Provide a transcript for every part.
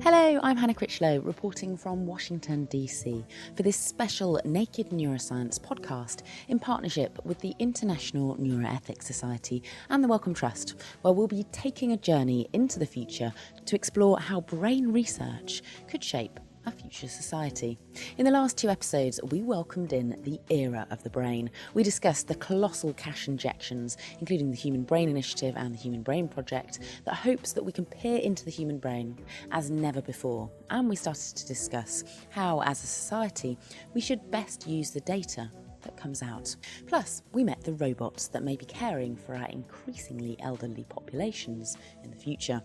Hello, I'm Hannah Critchlow, reporting from Washington, D.C. for this special Naked Neuroscience podcast in partnership with the International Neuroethics Society and the Wellcome Trust, where we'll be taking a journey into the future to explore how brain research could shape our future society. In the last two episodes, we welcomed in the era of the brain. We discussed the colossal cash injections, including the Human Brain Initiative and the Human Brain Project, that hopes that we can peer into the human brain as never before. And we started to discuss how, as a society, we should best use the data that comes out. Plus, we met the robots that may be caring for our increasingly elderly populations in the future.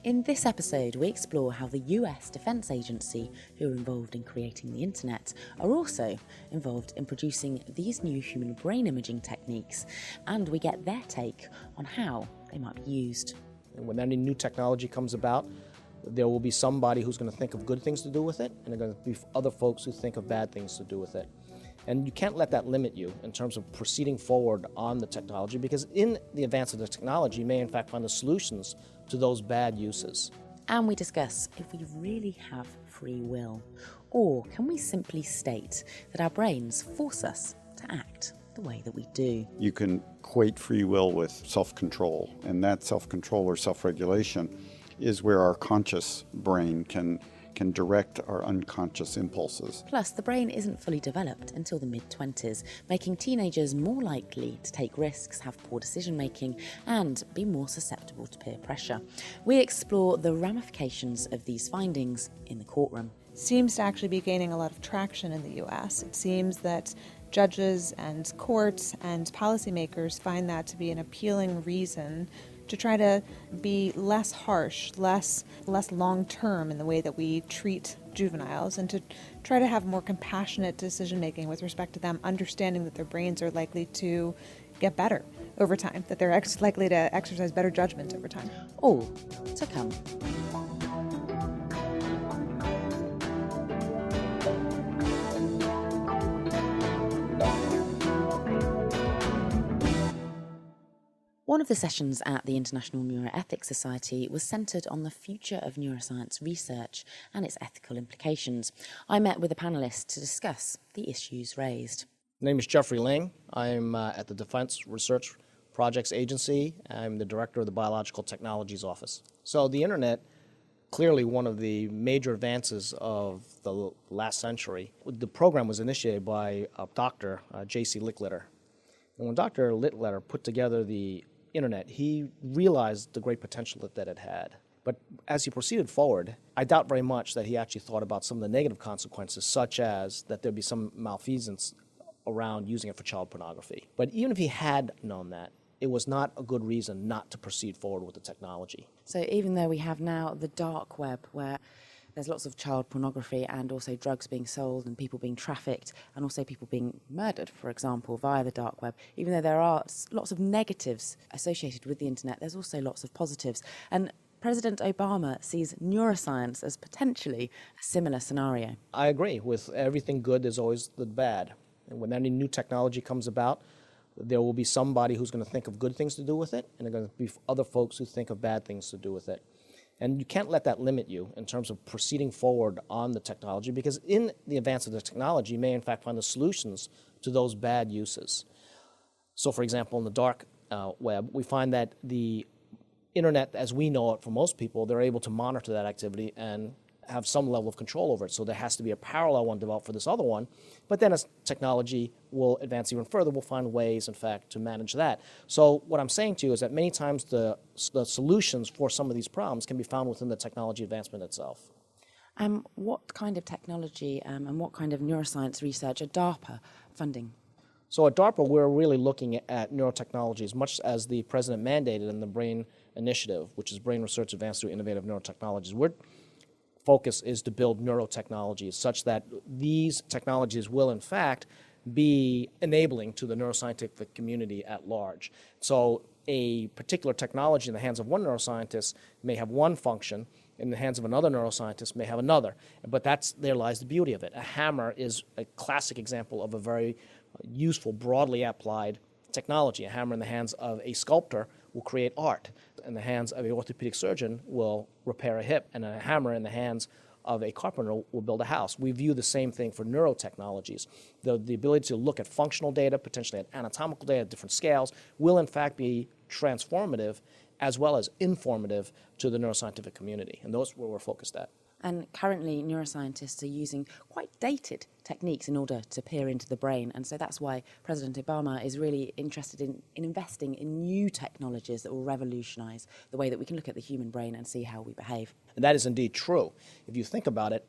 In this episode, we explore how the US Defense Agency, who are involved in creating the internet, are also involved in producing these new human brain imaging techniques, and we get their take on how they might be used. And when any new technology comes about, there will be somebody who's going to think of good things to do with it, and there are going to be other folks who think of bad things to do with it. And you can't let that limit you in terms of proceeding forward on the technology, because in the advance of the technology, you may in fact find the solutions to those bad uses. And we discuss if we really have free will, or can we simply state that our brains force us to act the way that we do. You can equate free will with self-control, and that self-control or self-regulation is where our conscious brain can direct our unconscious impulses. Plus, the brain isn't fully developed until the mid-20s, making teenagers more likely to take risks, have poor decision-making, and be more susceptible to peer pressure. We explore the ramifications of these findings in the courtroom. Seems to actually be gaining a lot of traction in the US. It seems that judges and courts and policymakers find that to be an appealing reason to try to be less harsh, less long-term in the way that we treat juveniles, and to try to have more compassionate decision-making with respect to them, understanding that their brains are likely to get better over time, that they're likely to exercise better judgment over time. All to come. One of the sessions at the International Neuroethics Society was centred on the future of neuroscience research and its ethical implications. I met with a panellist to discuss the issues raised. My name is Jeffrey Ling. I'm at the Defense Research Projects Agency. I'm the director of the Biological Technologies Office. So the internet, clearly one of the major advances of the last century. The program was initiated by Dr. J.C. Licklider. And when Dr. Licklider put together the internet, he realized the great potential that it had. But as he proceeded forward, I doubt very much that he actually thought about some of the negative consequences, such as that there'd be some malfeasance around using it for child pornography. But even if he had known that, it was not a good reason not to proceed forward with the technology. So even though we have now the dark web, where there's lots of child pornography and also drugs being sold and people being trafficked and also people being murdered, for example, via the dark web. Even though there are lots of negatives associated with the internet, there's also lots of positives. And President Obama sees neuroscience as potentially a similar scenario. I agree. With everything good, there's always the bad. And when any new technology comes about, there will be somebody who's going to think of good things to do with it, and there are going to be other folks who think of bad things to do with it. And you can't let that limit you in terms of proceeding forward on the technology, because in the advance of the technology, you may in fact find the solutions to those bad uses. So for example, in the dark web, we find that the internet, as we know it for most people, they're able to monitor that activity and have some level of control over it. So there has to be a parallel one developed for this other one. But then as technology will advance even further, we'll find ways, in fact, to manage that. So what I'm saying to you is that many times the solutions for some of these problems can be found within the technology advancement itself. What kind of technology and what kind of neuroscience research are DARPA funding? So at DARPA, we're really looking at neurotechnology as much as the president mandated in the BRAIN initiative, which is Brain Research Advanced Through Innovative Neurotechnologies. We're focus is to build neurotechnologies such that these technologies will, in fact, be enabling to the neuroscientific community at large. So a particular technology in the hands of one neuroscientist may have one function, in the hands of another neuroscientist may have another. But there lies the beauty of it. A hammer is a classic example of a very useful, broadly applied technology. A hammer in the hands of a sculptor will create art. In the hands of an orthopedic surgeon will repair a hip. And a hammer in the hands of a carpenter will build a house. We view the same thing for neurotechnologies. The ability to look at functional data, potentially at anatomical data at different scales, will in fact be transformative as well as informative to the neuroscientific community. And those are where we're focused at. And currently, neuroscientists are using quite dated techniques in order to peer into the brain. And so that's why President Obama is really interested in investing in new technologies that will revolutionize the way that we can look at the human brain and see how we behave. And that is indeed true. If you think about it,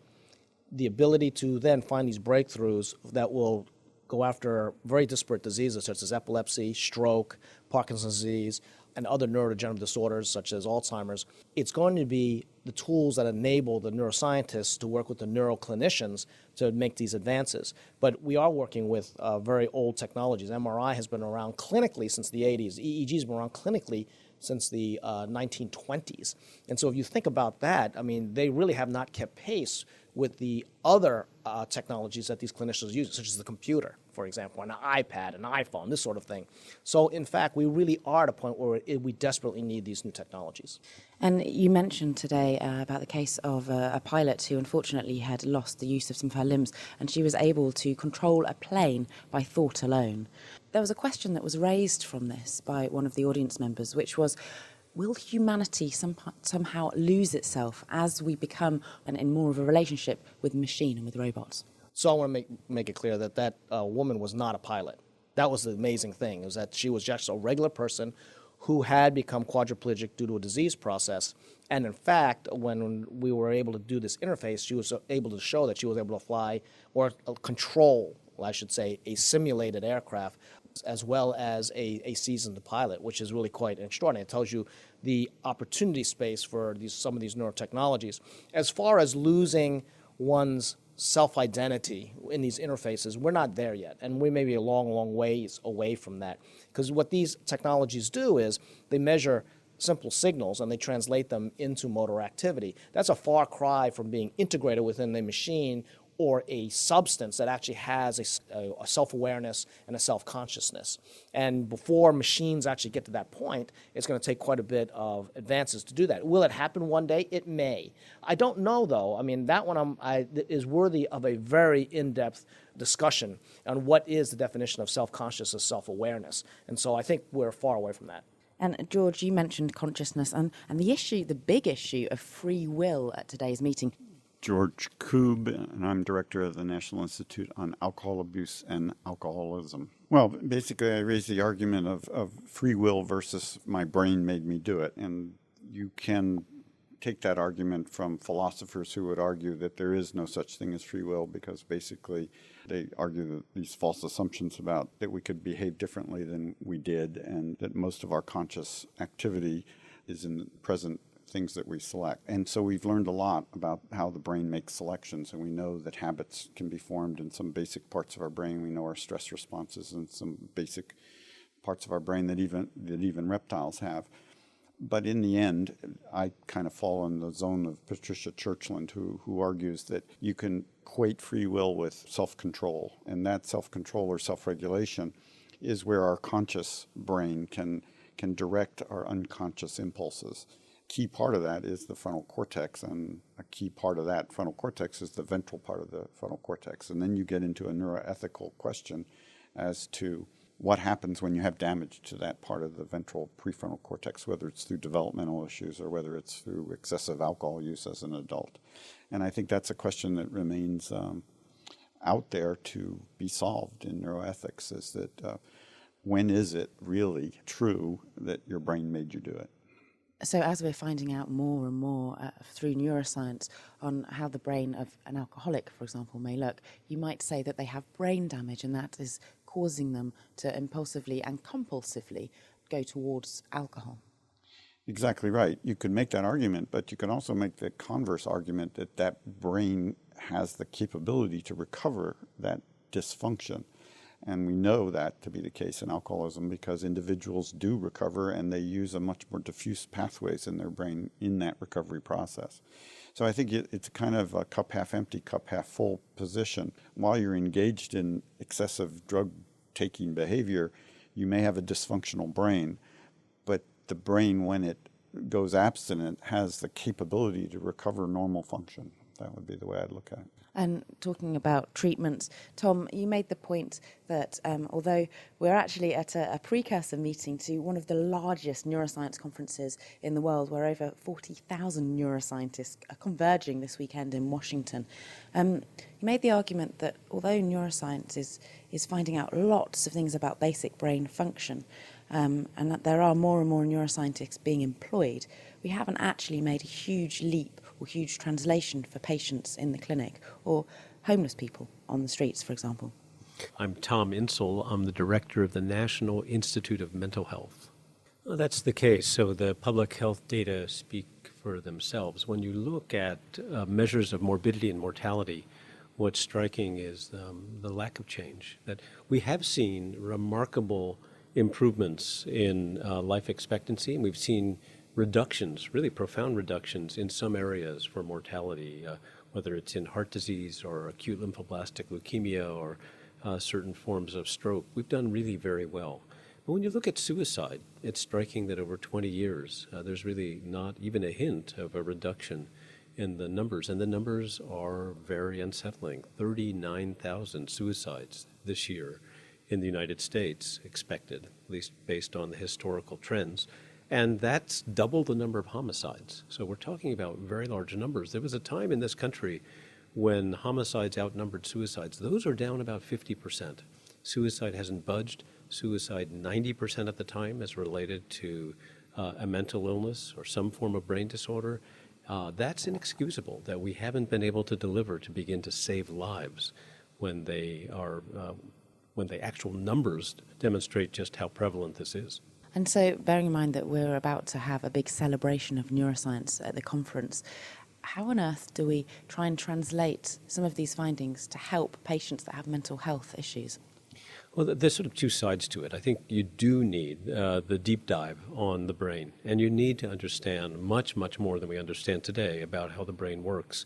the ability to then find these breakthroughs that will go after very disparate diseases such as epilepsy, stroke, Parkinson's disease, and other neurodegenerative disorders such as Alzheimer's, it's going to be the tools that enable the neuroscientists to work with the neuroclinicians to make these advances. But we are working with very old technologies. MRI has been around clinically since the 80s. EEG has been around clinically since the 1920s. And so if you think about that, I mean, they really have not kept pace with the other technologies that these clinicians use, such as the computer, for example, an iPad, an iPhone, this sort of thing. So, in fact, we really are at a point where we desperately need these new technologies. And you mentioned today about the case of a pilot who unfortunately had lost the use of some of her limbs, and she was able to control a plane by thought alone. There was a question that was raised from this by one of the audience members, which was, will humanity somehow lose itself as we become in more of a relationship with machine and with robots? So I want to make it clear that that woman was not a pilot. That was the amazing thing, is that she was just a regular person who had become quadriplegic due to a disease process. And in fact, when we were able to do this interface, she was able to show that she was able to fly or control, I should say, a simulated aircraft as well as a seasoned pilot, which is really quite extraordinary. It tells you the opportunity space for some of these neurotechnologies. As far as losing one's self-identity in these interfaces, we're not there yet, and we may be a long, long ways away from that. Because what these technologies do is they measure simple signals and they translate them into motor activity. That's a far cry from being integrated within a machine or a substance that actually has a self-awareness and a self-consciousness. And before machines actually get to that point, it's going to take quite a bit of advances to do that. Will it happen one day? It may. I don't know, though. I mean, that one is worthy of a very in-depth discussion on what is the definition of self-consciousness, self-awareness. And so I think we're far away from that. And George, you mentioned consciousness and the big issue of free will at today's meeting. George Koob, and I'm director of the National Institute on Alcohol Abuse and Alcoholism. Well, basically, I raised the argument of free will versus my brain made me do it. And you can take that argument from philosophers who would argue that there is no such thing as free will, because basically they argue that these false assumptions about that we could behave differently than we did, and that most of our conscious activity is in the present things that we select. And so we've learned a lot about how the brain makes selections, and we know that habits can be formed in some basic parts of our brain. We know our stress responses in some basic parts of our brain that even reptiles have. But in the end, I kind of fall in the zone of Patricia Churchland, who argues that you can equate free will with self-control, and that self-control or self-regulation is where our conscious brain can direct our unconscious impulses. Key part of that is the frontal cortex, and a key part of that frontal cortex is the ventral part of the frontal cortex. And then you get into a neuroethical question as to what happens when you have damage to that part of the ventral prefrontal cortex, whether it's through developmental issues or whether it's through excessive alcohol use as an adult. And I think that's a question that remains out there to be solved in neuroethics, is that when is it really true that your brain made you do it? So as we're finding out more and more through neuroscience on how the brain of an alcoholic, for example, may look, you might say that they have brain damage, and that is causing them to impulsively and compulsively go towards alcohol. Exactly right. You could make that argument, but you can also make the converse argument that that brain has the capability to recover that dysfunction. And we know that to be the case in alcoholism because individuals do recover and they use a much more diffuse pathways in their brain in that recovery process. So I think it's kind of a cup half empty, cup half full position. While you're engaged in excessive drug taking behavior, you may have a dysfunctional brain, but the brain, when it goes abstinent, has the capability to recover normal function. That would be the way I'd look at it. And talking about treatments, Tom, you made the point that although we're actually at a precursor meeting to one of the largest neuroscience conferences in the world, where over 40,000 neuroscientists are converging this weekend in Washington, you made the argument that although neuroscience is finding out lots of things about basic brain function, and that there are more and more neuroscientists being employed, we haven't actually made a huge leap or huge translation for patients in the clinic or homeless people on the streets, for example. I'm Tom Insel. I'm the director of the National Institute of Mental Health. Well, that's the case. So the public health data speak for themselves. When you look at measures of morbidity and mortality, what's striking is the lack of change. That we have seen remarkable improvements in life expectancy, and we've seen reductions, really profound reductions in some areas for mortality, whether it's in heart disease or acute lymphoblastic leukemia or certain forms of stroke. We've done really very well. But when you look at suicide, it's striking that over 20 years, there's really not even a hint of a reduction in the numbers. And the numbers are very unsettling. 39,000 suicides this year in the United States expected, at least based on the historical trends. And that's double the number of homicides. So we're talking about very large numbers. There was a time in this country when homicides outnumbered suicides. Those are down about 50%. Suicide hasn't budged. Suicide 90% of the time is related to a mental illness or some form of brain disorder. That's inexcusable that we haven't been able to deliver to begin to save lives when they are when the actual numbers demonstrate just how prevalent this is. And so, bearing in mind that we're about to have a big celebration of neuroscience at the conference, how on earth do we try and translate some of these findings to help patients that have mental health issues? Well, there's sort of two sides to it. I think you do need the deep dive on the brain, and you need to understand much, much more than we understand today about how the brain works.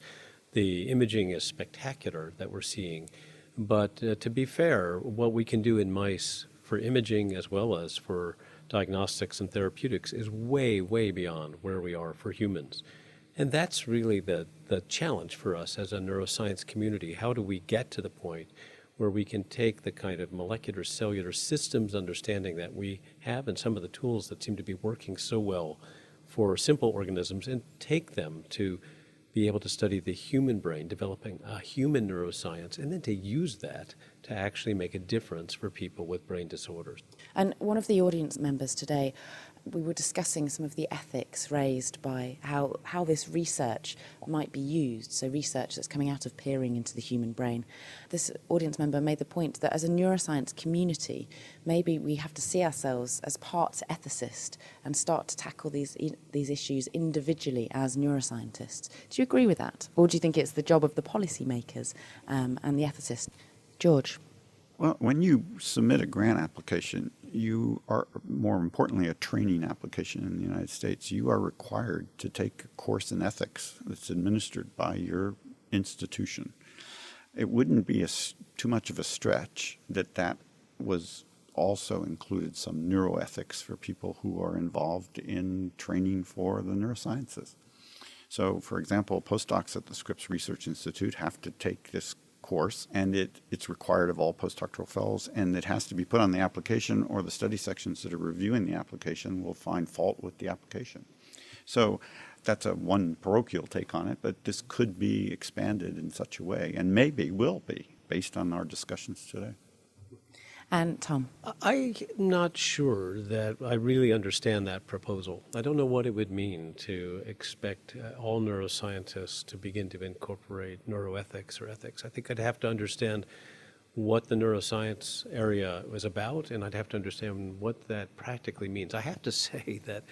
The imaging is spectacular that we're seeing, but to be fair, what we can do in mice for imaging as well as for diagnostics and therapeutics is way, way beyond where we are for humans. And that's really the challenge for us as a neuroscience community. How do we get to the point where we can take the kind of molecular cellular systems understanding that we have and some of the tools that seem to be working so well for simple organisms and take them to be able to study the human brain, developing a human neuroscience, and then to use that to actually make a difference for people with brain disorders. And one of the audience members today, we were discussing some of the ethics raised by how this research might be used, so research that's coming out of peering into the human brain. This audience member made the point that as a neuroscience community, maybe we have to see ourselves as part ethicist and start to tackle these issues individually as neuroscientists. Do you agree with that? Or do you think it's the job of the policymakers and the ethicists? George? Well, when you submit a grant application, you are, more importantly, a training application in the United States. You are required to take a course in ethics that's administered by your institution. It wouldn't be too much of a stretch that was also included some neuroethics for people who are involved in training for the neurosciences. So, for example, postdocs at the Scripps Research Institute have to take this course, and it's required of all postdoctoral fellows, and it has to be put on the application, or the study sections that are reviewing the application will find fault with the application. So that's one parochial take on it, but this could be expanded in such a way, and maybe will be, based on our discussions today. And Tom? I'm not sure that I really understand that proposal. I don't know what it would mean to expect all neuroscientists to begin to incorporate neuroethics or ethics. I think I'd have to understand what the neuroscience area was about, and I'd have to understand what that practically means. I have to say that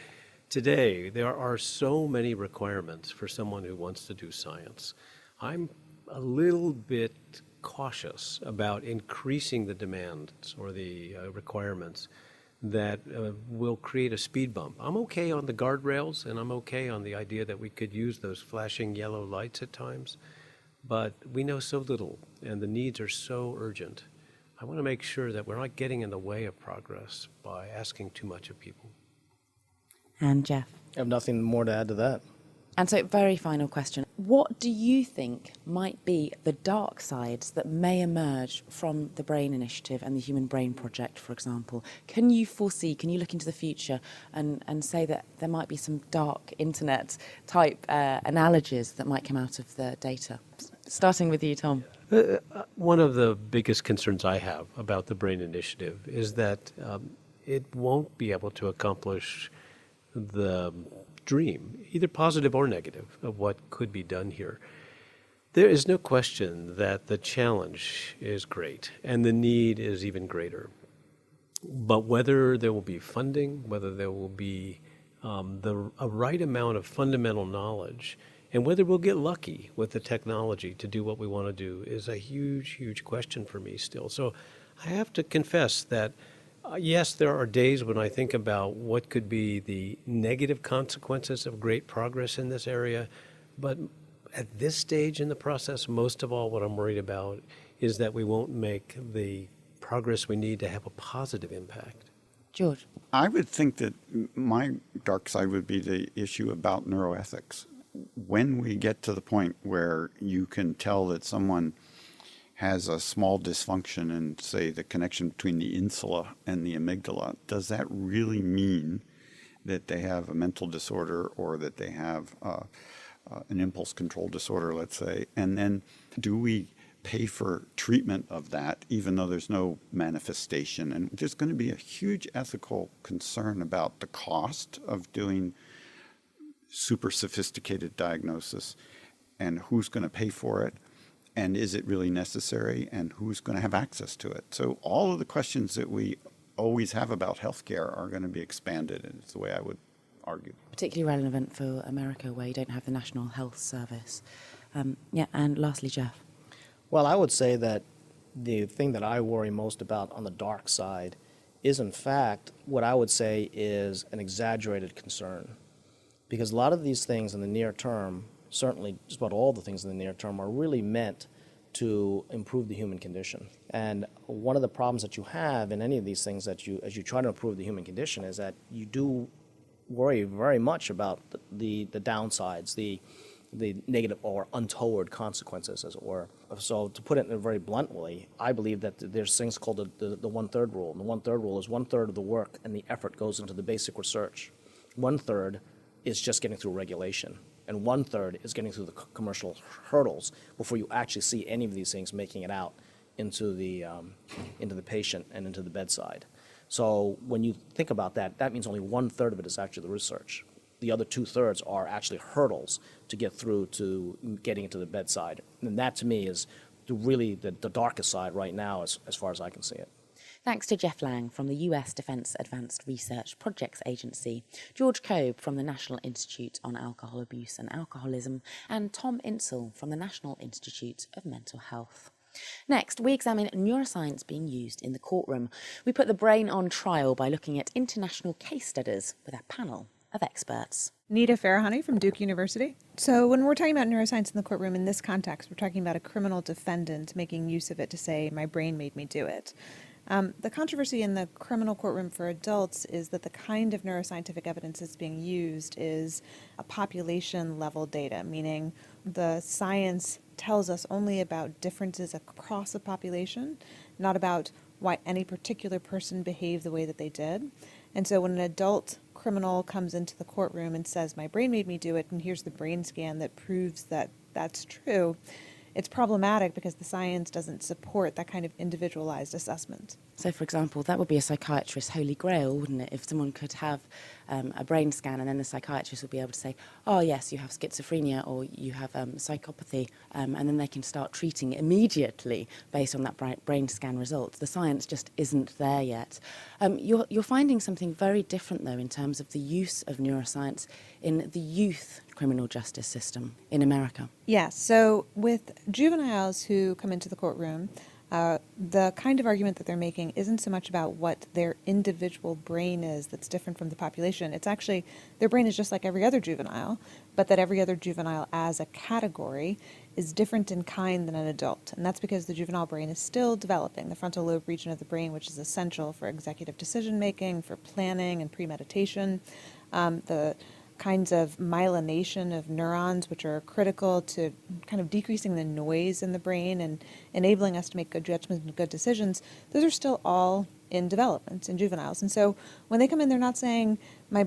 today there are so many requirements for someone who wants to do science. I'm a little bit cautious about increasing the demands or the requirements that will create a speed bump. I'm okay on the guardrails, and I'm okay on the idea that we could use those flashing yellow lights at times, but we know so little, and the needs are so urgent. I want to make sure that we're not getting in the way of progress by asking too much of people. And Jeff? I have nothing more to add to that. And so, very final question. What do you think might be the dark sides that may emerge from the BRAIN Initiative and the Human Brain Project, for example? Can you foresee, can you look into the future and say that there might be some dark internet type analogies that might come out of the data? Starting with you, Tom. One of the biggest concerns I have about the BRAIN Initiative is that it won't be able to accomplish the dream, either positive or negative, of what could be done here. There is no question that the challenge is great and the need is even greater. But whether there will be funding, whether there will be a right amount of fundamental knowledge, and whether we'll get lucky with the technology to do what we want to do is a huge, huge question for me still. So I have to confess that yes, there are days when I think about what could be the negative consequences of great progress in this area, but at this stage in the process, most of all, what I'm worried about is that we won't make the progress we need to have a positive impact. George? I would think that my dark side would be the issue about neuroethics. When we get to the point where you can tell that someone has a small dysfunction in, say, the connection between the insula and the amygdala, does that really mean that they have a mental disorder or that they have an impulse control disorder, let's say? And then do we pay for treatment of that even though there's no manifestation? And there's going to be a huge ethical concern about the cost of doing super sophisticated diagnosis and who's going to pay for it. And is it really necessary, and who's going to have access to it? So all of the questions that we always have about healthcare are going to be expanded, and it's the way I would argue. Particularly relevant for America, where you don't have the National Health Service. And lastly, Jeff. Well, I would say that the thing that I worry most about on the dark side is, in fact, what I would say is an exaggerated concern. Because a lot of these things in the near term, certainly just about all the things in the near term, are really meant to improve the human condition. And one of the problems that you have in any of these things that as you try to improve the human condition is that you do worry very much about the downsides, the negative or untoward consequences, as it were. So to put it in a very blunt way, I believe that there's things called the one-third rule. And the one-third rule is 1/3 of the work and the effort goes into the basic research. 1/3 is just getting through regulation. And 1/3 is getting through the commercial hurdles before you actually see any of these things making it out into the patient and into the bedside. So when you think about that, that means only 1/3 of it is actually the research. The other 2/3 are actually hurdles to get through to getting into the bedside. And that, to me, is really the darkest side right now as far as I can see it. Thanks to Jeff Lang from the US Defense Advanced Research Projects Agency, George Kobe from the National Institute on Alcohol Abuse and Alcoholism, and Tom Insel from the National Institute of Mental Health. Next, we examine neuroscience being used in the courtroom. We put the brain on trial by looking at international case studies with our panel of experts. Nita Farahani from Duke University. So when we're talking about neuroscience in the courtroom in this context, we're talking about a criminal defendant making use of it to say, my brain made me do it. The controversy in the criminal courtroom for adults is that the kind of neuroscientific evidence that's being used is a population-level data, meaning the science tells us only about differences across a population, not about why any particular person behaved the way that they did. And so when an adult criminal comes into the courtroom and says, my brain made me do it, and here's the brain scan that proves that that's true, it's problematic because the science doesn't support that kind of individualized assessment. So, for example, that would be a psychiatrist's holy grail, wouldn't it? If someone could have a brain scan and then the psychiatrist would be able to say, oh, yes, you have schizophrenia or you have psychopathy, and then they can start treating immediately based on that brain scan result. The science just isn't there yet. You're finding something very different, though, in terms of the use of neuroscience in the youth criminal justice system in America? Yeah, so with juveniles who come into the courtroom, the kind of argument that they're making isn't so much about what their individual brain is that's different from the population. It's actually their brain is just like every other juvenile, but that every other juvenile as a category is different in kind than an adult. And that's because the juvenile brain is still developing, the frontal lobe region of the brain, which is essential for executive decision making, for planning and premeditation. The kinds of myelination of neurons, which are critical to kind of decreasing the noise in the brain and enabling us to make good judgments and good decisions, those are still all in development in juveniles. And so when they come in, they're not saying, my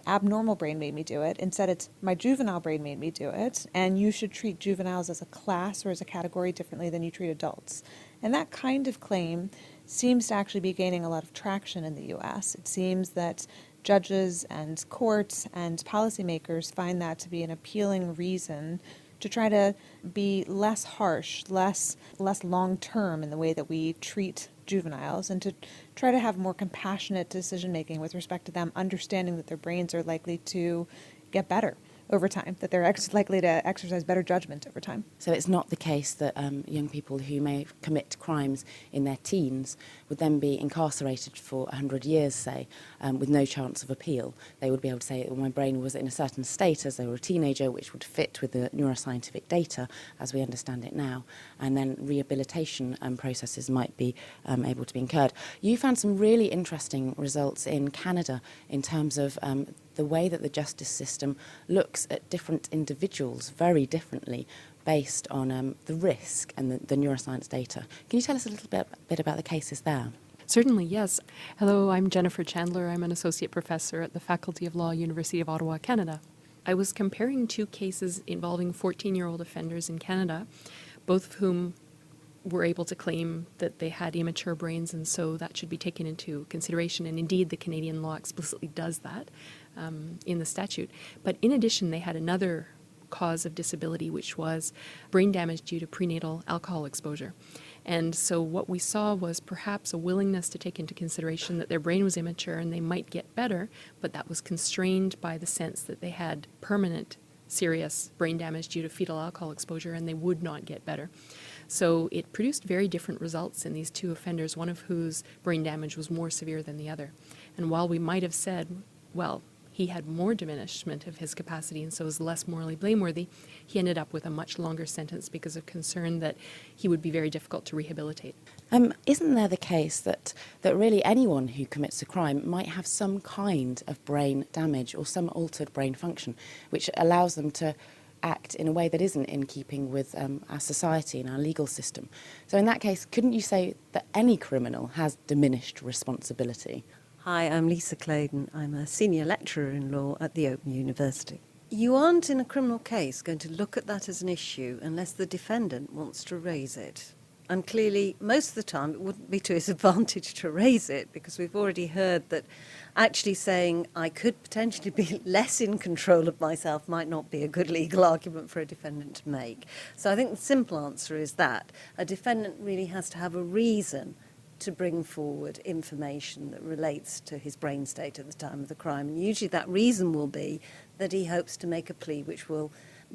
abnormal brain made me do it. Instead, it's my juvenile brain made me do it, and you should treat juveniles as a class or as a category differently than you treat adults. And that kind of claim seems to actually be gaining a lot of traction in the U.S. It seems that judges and courts and policymakers find that to be an appealing reason to try to be less harsh, less long-term in the way that we treat juveniles, and to try to have more compassionate decision-making with respect to them, understanding that their brains are likely to get better over time, that they're likely to exercise better judgment over time. So it's not the case that young people who may commit crimes in their teens would then be incarcerated for 100 years, say, with no chance of appeal. They would be able to say, well, my brain was in a certain state as they were a teenager, which would fit with the neuroscientific data as we understand it now, and then rehabilitation processes might be able to be incurred. You found some really interesting results in Canada in terms of the way that the justice system looks at different individuals very differently based on the risk and the neuroscience data. Can you tell us a little bit about the cases there? Certainly, yes. Hello, I'm Jennifer Chandler. I'm an associate professor at the Faculty of Law, University of Ottawa, Canada. I was comparing two cases involving 14-year-old offenders in Canada, both of whom were able to claim that they had immature brains, and so that should be taken into consideration. And indeed, the Canadian law explicitly does that in the statute. But in addition, they had another cause of disability, which was brain damage due to prenatal alcohol exposure. And so what we saw was perhaps a willingness to take into consideration that their brain was immature and they might get better, but that was constrained by the sense that they had permanent serious brain damage due to fetal alcohol exposure and they would not get better. So it produced very different results in these two offenders, one of whose brain damage was more severe than the other. And while we might have said, well, he had more diminishment of his capacity and so was less morally blameworthy, he ended up with a much longer sentence because of concern that he would be very difficult to rehabilitate. Isn't there the case that really anyone who commits a crime might have some kind of brain damage or some altered brain function, which allows them to act in a way that isn't in keeping with our society and our legal system? So in that case, couldn't you say that any criminal has diminished responsibility? Hi, I'm Lisa Claydon. I'm a senior lecturer in law at the Open University. You aren't in a criminal case going to look at that as an issue unless the defendant wants to raise it. And clearly, most of the time, it wouldn't be to his advantage to raise it, because we've already heard that actually saying I could potentially be less in control of myself might not be a good legal argument for a defendant to make. So I think the simple answer is that a defendant really has to have a reason to bring forward information that relates to his brain state at the time of the crime. And usually that reason will be that he hopes to make a plea which will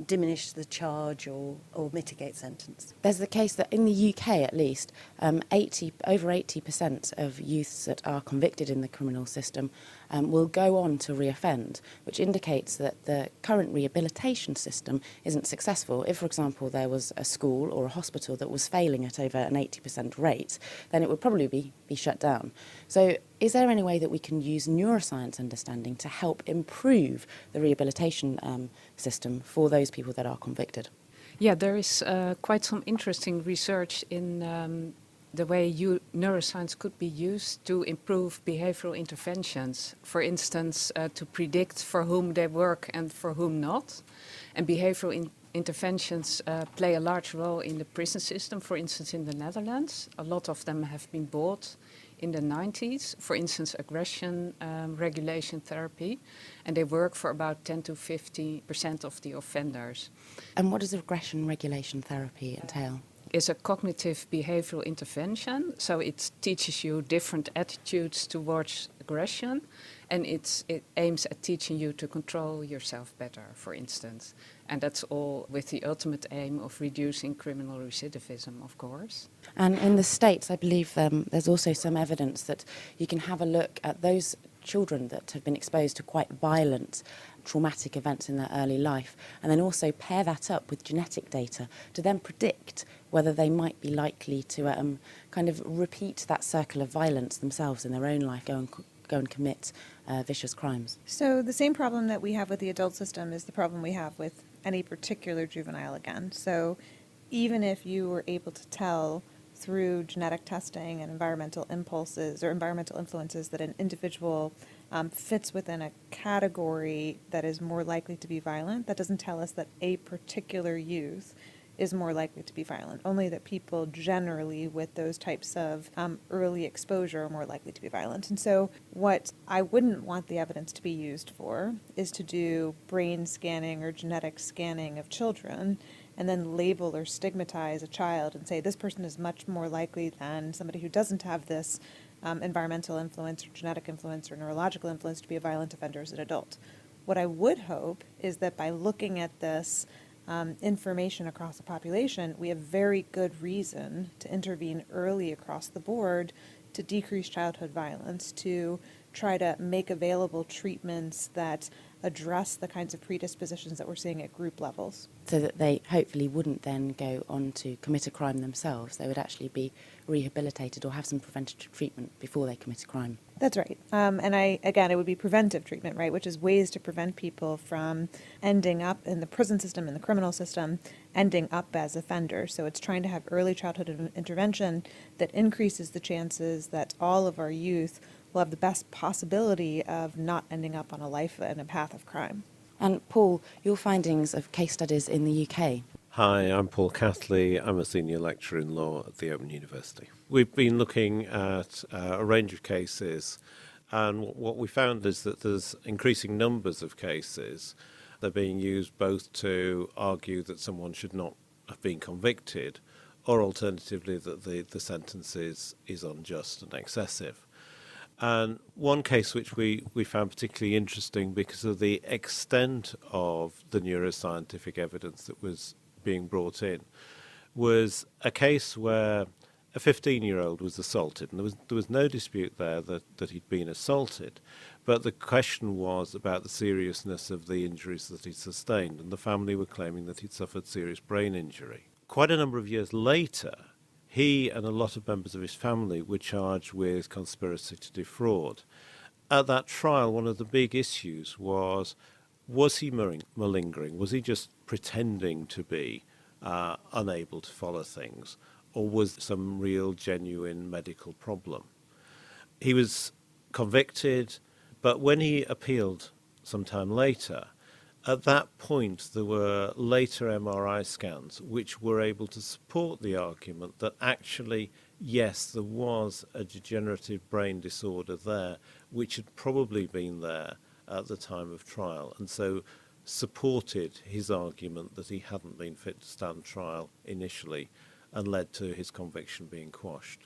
diminish the charge or mitigate sentence. There's the case that in the UK, at least, over 80% of youths that are convicted in the criminal system will go on to reoffend, which indicates that the current rehabilitation system isn't successful. If, for example, there was a school or a hospital that was failing at over an 80% rate, then it would probably be shut down. So is there any way that we can use neuroscience understanding to help improve the rehabilitation system for those people that are convicted? Yeah, there is quite some interesting research in the way neuroscience could be used to improve behavioral interventions. For instance, to predict for whom they work and for whom not. And behavioral interventions play a large role in the prison system, for instance, in the Netherlands. A lot of them have been bought in the 90s, for instance, aggression regulation therapy, and they work for about 10 to 50% of the offenders. And what does aggression regulation therapy entail? It's a cognitive behavioral intervention, so it teaches you different attitudes towards aggression, And it aims at teaching you to control yourself better, for instance. And that's all with the ultimate aim of reducing criminal recidivism, of course. And in the States, I believe there's also some evidence that you can have a look at those children that have been exposed to quite violent, traumatic events in their early life, and then also pair that up with genetic data to then predict whether they might be likely to kind of repeat that circle of violence themselves in their own life, go and commit vicious crimes. So the same problem that we have with the adult system is the problem we have with any particular juvenile again. So even if you were able to tell through genetic testing and environmental impulses or environmental influences that an individual fits within a category that is more likely to be violent, that doesn't tell us that a particular youth is more likely to be violent, only that people generally with those types of early exposure are more likely to be violent. And so what I wouldn't want the evidence to be used for is to do brain scanning or genetic scanning of children and then label or stigmatize a child and say this person is much more likely than somebody who doesn't have this environmental influence or genetic influence or neurological influence to be a violent offender as an adult. What I would hope is that by looking at this information across the population, we have very good reason to intervene early across the board to decrease childhood violence, to try to make available treatments that address the kinds of predispositions that we're seeing at group levels. So that they hopefully wouldn't then go on to commit a crime themselves. They would actually be rehabilitated or have some preventative treatment before they commit a crime. That's right. It would be preventive treatment, right, which is ways to prevent people from ending up in the prison system, in the criminal system, ending up as offenders. So it's trying to have early childhood intervention that increases the chances that all of our youth will have the best possibility of not ending up on a life and a path of crime. And Paul, your findings of case studies in the UK. Hi, I'm Paul Cathley. I'm a senior lecturer in law at the Open University. We've been looking at a range of cases, and what we found is that there's increasing numbers of cases. They're being used both to argue that someone should not have been convicted, or alternatively that the sentence is unjust and excessive. And one case which we found particularly interesting because of the extent of the neuroscientific evidence that was being brought in was a case where a 15-year-old was assaulted, and there was no dispute there that he'd been assaulted, but the question was about the seriousness of the injuries that he'd sustained, and the family were claiming that he'd suffered serious brain injury. Quite a number of years later, he and a lot of members of his family were charged with conspiracy to defraud. At that trial, one of the big issues was he malingering? Was he just pretending to be unable to follow things? Or was some real, genuine medical problem? He was convicted, but when he appealed some time later, at that point, there were later MRI scans which were able to support the argument that actually, yes, there was a degenerative brain disorder there, which had probably been there at the time of trial, and so supported his argument that he hadn't been fit to stand trial initially and led to his conviction being quashed.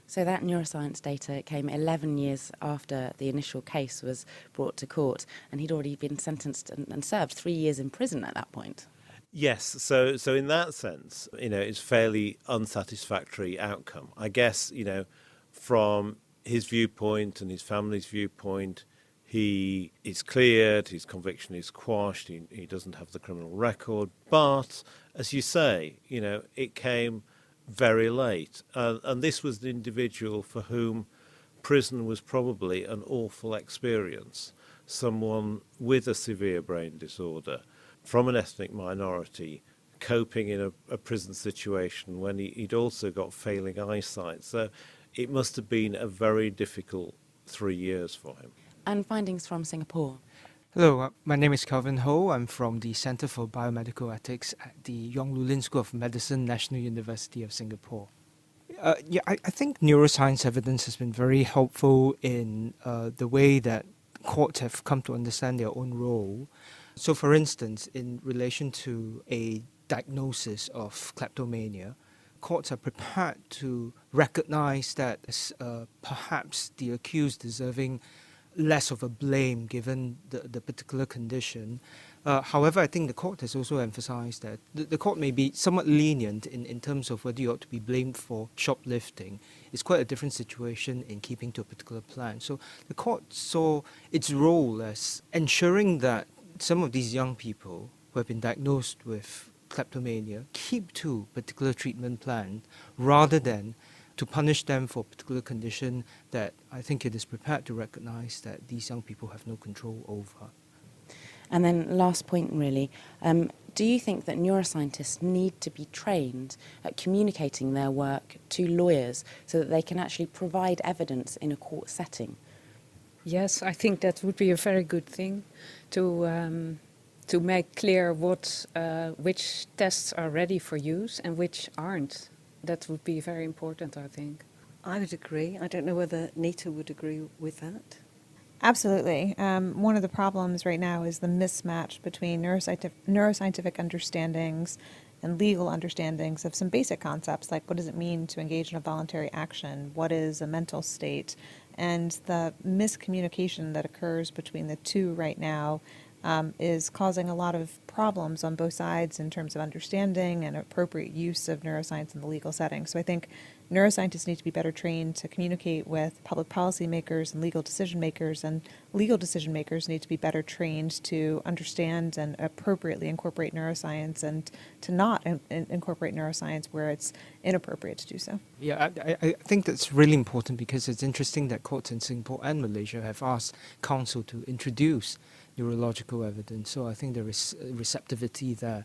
So that neuroscience data came 11 years after the initial case was brought to court, and he'd already been sentenced and served 3 years in prison at that point. Yes, so in that sense, it's fairly unsatisfactory outcome. I guess, from his viewpoint and his family's viewpoint, he is cleared, his conviction is quashed, he doesn't have the criminal record, but, as you say, it came very late. And this was an individual for whom prison was probably an awful experience. Someone with a severe brain disorder, from an ethnic minority, coping in a prison situation when he'd also got failing eyesight. So it must have been a very difficult 3 years for him. And findings from Singapore. Hello, my name is Kelvin Ho. I'm from the Centre for Biomedical Ethics at the Yong Loo Lin School of Medicine, National University of Singapore. I think neuroscience evidence has been very helpful in the way that courts have come to understand their own role. So, for instance, in relation to a diagnosis of kleptomania, courts are prepared to recognize that perhaps the accused deserving less of a blame given the particular condition. However, I think the court has also emphasized that the court may be somewhat lenient in terms of whether you ought to be blamed for shoplifting. It's quite a different situation in keeping to a particular plan. So the court saw its role as ensuring that some of these young people who have been diagnosed with kleptomania keep to particular treatment plan rather than to punish them for a particular condition that I think it is prepared to recognize that these young people have no control over. And then last point really, do you think that neuroscientists need to be trained at communicating their work to lawyers so that they can actually provide evidence in a court setting? Yes, I think that would be a very good thing to make clear which tests are ready for use and which aren't. That would be very important, I think. I would agree. I don't know whether Nita would agree with that. Absolutely. One of the problems right now is the mismatch between neuroscientific understandings and legal understandings of some basic concepts, like what does it mean to engage in a voluntary action, what is a mental state, and the miscommunication that occurs between the two right now is causing a lot of problems on both sides in terms of understanding and appropriate use of neuroscience in the legal setting. So I think neuroscientists need to be better trained to communicate with public policy makers and legal decision makers need to be better trained to understand and appropriately incorporate neuroscience and to not incorporate neuroscience where it's inappropriate to do so. Yeah, I think that's really important because it's interesting that courts in Singapore and Malaysia have asked counsel to introduce neurological evidence. So I think there is receptivity there.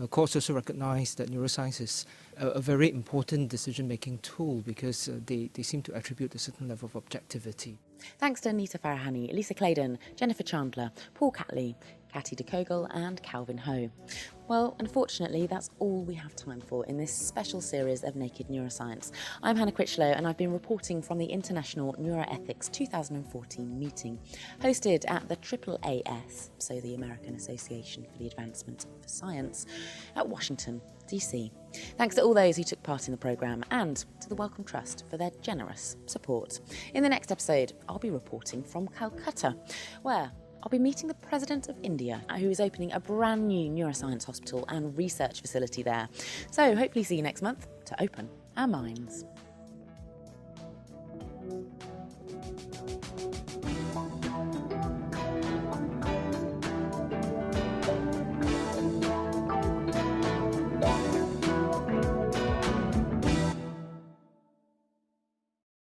Courts also recognize that neuroscience is a very important decision-making tool because they seem to attribute a certain level of objectivity. Thanks to Nita Farahani, Lisa Claydon, Jennifer Chandler, Paul Catley, Catty de Kogel and Calvin Ho. Well, unfortunately, that's all we have time for in this special series of Naked Neuroscience. I'm Hannah Critchlow and I've been reporting from the International Neuroethics 2014 meeting, hosted at the AAAS, so the American Association for the Advancement of Science, at Washington, DC. Thanks to all those who took part in the programme and to the Wellcome Trust for their generous support. In the next episode, I'll be reporting from Calcutta, where I'll be meeting the President of India, who is opening a brand new neuroscience hospital and research facility there. So hopefully see you next month to open our minds.